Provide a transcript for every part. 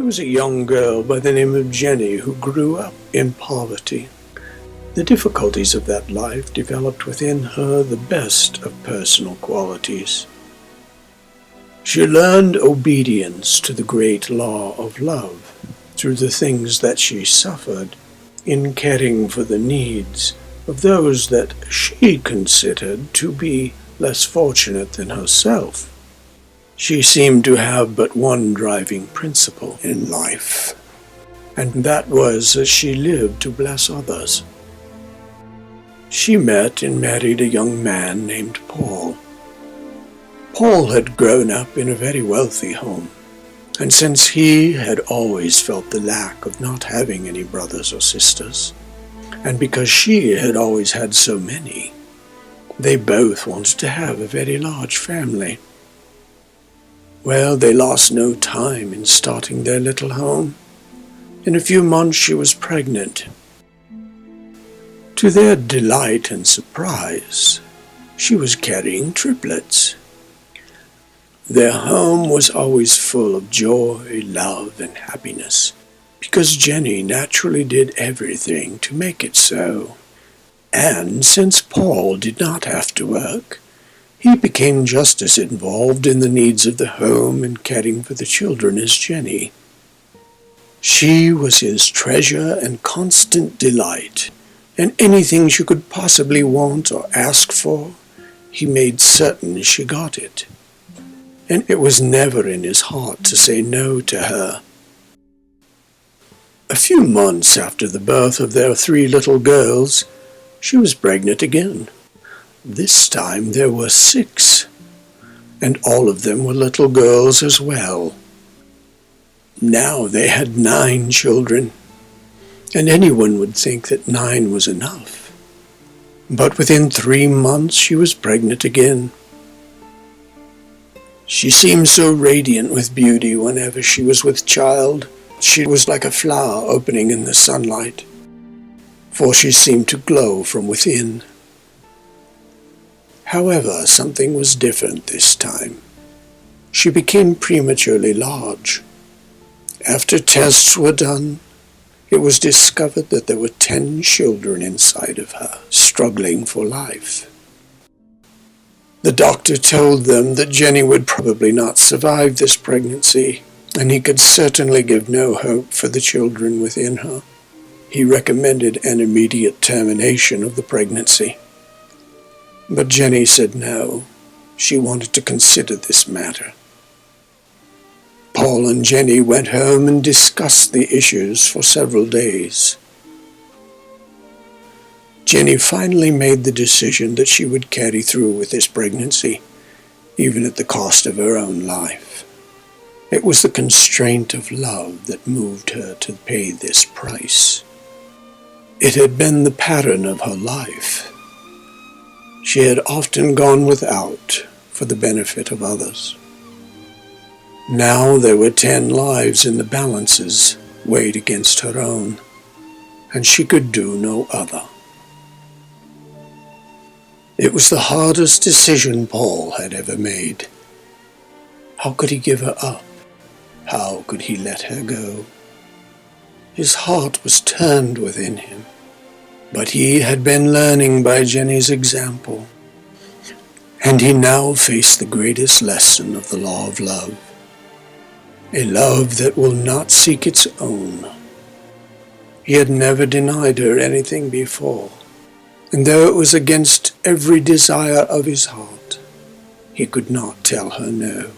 There was a young girl by the name of Jenny who grew up in poverty. The difficulties of that life developed within her the best of personal qualities. She learned obedience to the great law of love through the things that she suffered in caring for the needs of those that she considered to be less fortunate than herself. She seemed to have but one driving principle in life, and that was that she lived to bless others. She met and married a young man named Paul. Paul had grown up in a very wealthy home, and since he had always felt the lack of not having any brothers or sisters, and because she had always had so many, they both wanted to have a very large family. Well, they lost no time in starting their little home. In a few months she was pregnant. To their delight and surprise, she was carrying triplets. Their home was always full of joy, love, and happiness, because Jenny naturally did everything to make it so. And since Paul did not have to work, he became just as involved in the needs of the home and caring for the children as Jenny. She was his treasure and constant delight, and anything she could possibly want or ask for, he made certain she got it. And it was never in his heart to say no to her. A few months after the birth of their 3 little girls, she was pregnant again. This time there were 6, and all of them were little girls as well. Now they had 9 children, and anyone would think that 9 was enough. But within 3 months she was pregnant again. She seemed so radiant with beauty whenever she was with child. She was like a flower opening in the sunlight, for she seemed to glow from within. However, something was different this time. She became prematurely large. After tests were done, it was discovered that there were 10 children inside of her, struggling for life. The doctor told them that Jenny would probably not survive this pregnancy, and he could certainly give no hope for the children within her. He recommended an immediate termination of the pregnancy. But Jenny said no. She wanted to consider this matter. Paul and Jenny went home and discussed the issues for several days. Jenny finally made the decision that she would carry through with this pregnancy, even at the cost of her own life. It was the constraint of love that moved her to pay this price. It had been the pattern of her life. She had often gone without for the benefit of others. Now there were 10 lives in the balances weighed against her own, and she could do no other. It was the hardest decision Paul had ever made. How could he give her up? How could he let her go? His heart was turned within him, but he had been learning by Jenny's example, and he now faced the greatest lesson of the law of love, a love that will not seek its own. He had never denied her anything before, and though it was against every desire of his heart, he could not tell her no.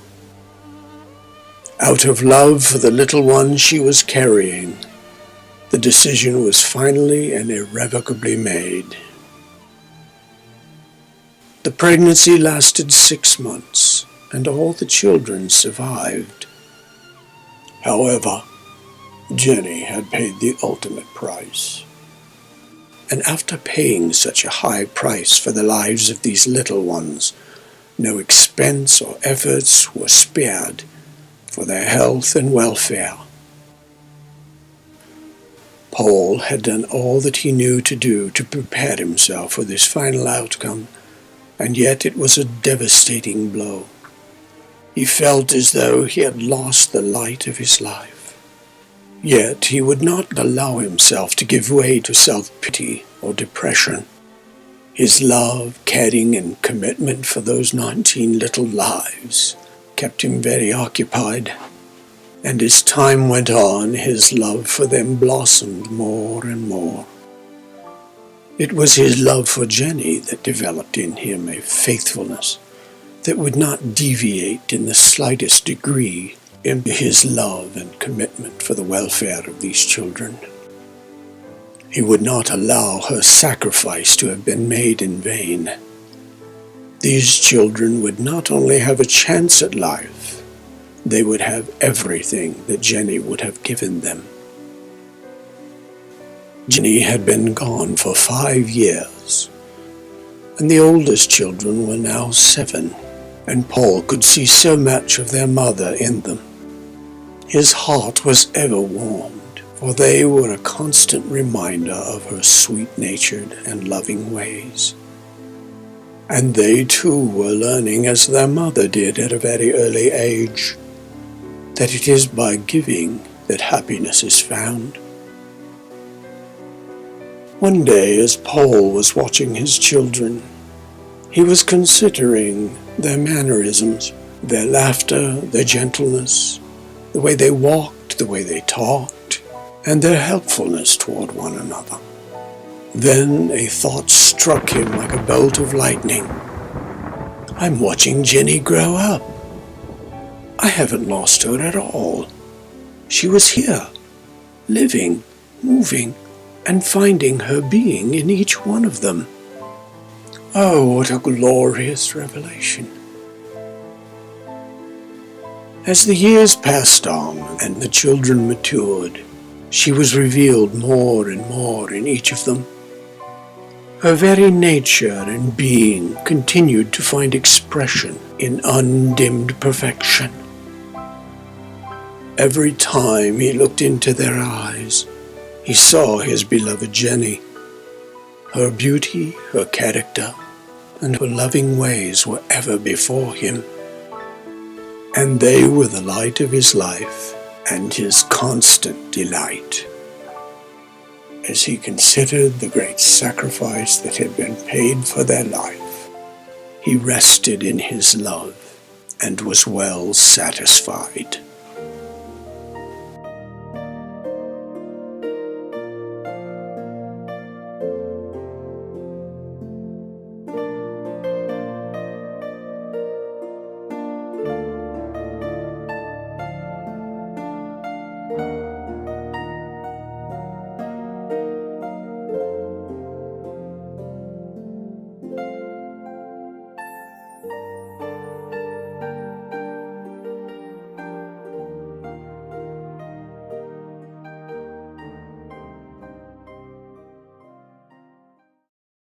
Out of love for the little one she was carrying, the decision was finally and irrevocably made. The pregnancy lasted 6 months, and all the children survived. However, Jenny had paid the ultimate price. And after paying such a high price for the lives of these little ones, no expense or efforts were spared for their health and welfare. Paul had done all that he knew to do to prepare himself for this final outcome, and yet it was a devastating blow. He felt as though he had lost the light of his life. Yet he would not allow himself to give way to self-pity or depression. His love, caring, and commitment for those 19 little lives kept him very occupied. And as time went on, his love for them blossomed more and more. It was his love for Jenny that developed in him a faithfulness that would not deviate in the slightest degree into his love and commitment for the welfare of these children. He would not allow her sacrifice to have been made in vain. These children would not only have a chance at life, they would have everything that Jenny would have given them. Jenny had been gone for 5 years, and the oldest children were now 7, and Paul could see so much of their mother in them. His heart was ever warmed, for they were a constant reminder of her sweet-natured and loving ways. And they too were learning, as their mother did at a very early age, that it is by giving that happiness is found. One day, as Paul was watching his children, he was considering their mannerisms, their laughter, their gentleness, the way they walked, the way they talked, and their helpfulness toward one another. Then a thought struck him like a bolt of lightning. I'm watching Jenny grow up. I haven't lost her at all. She was here, living, moving, and finding her being in each one of them. Oh, what a glorious revelation. As the years passed on and the children matured, she was revealed more and more in each of them. Her very nature and being continued to find expression in undimmed perfection. Every time he looked into their eyes, he saw his beloved Jenny. Her beauty, her character, and her loving ways were ever before him. And they were the light of his life and his constant delight. As he considered the great sacrifice that had been paid for their life, he rested in his love and was well satisfied.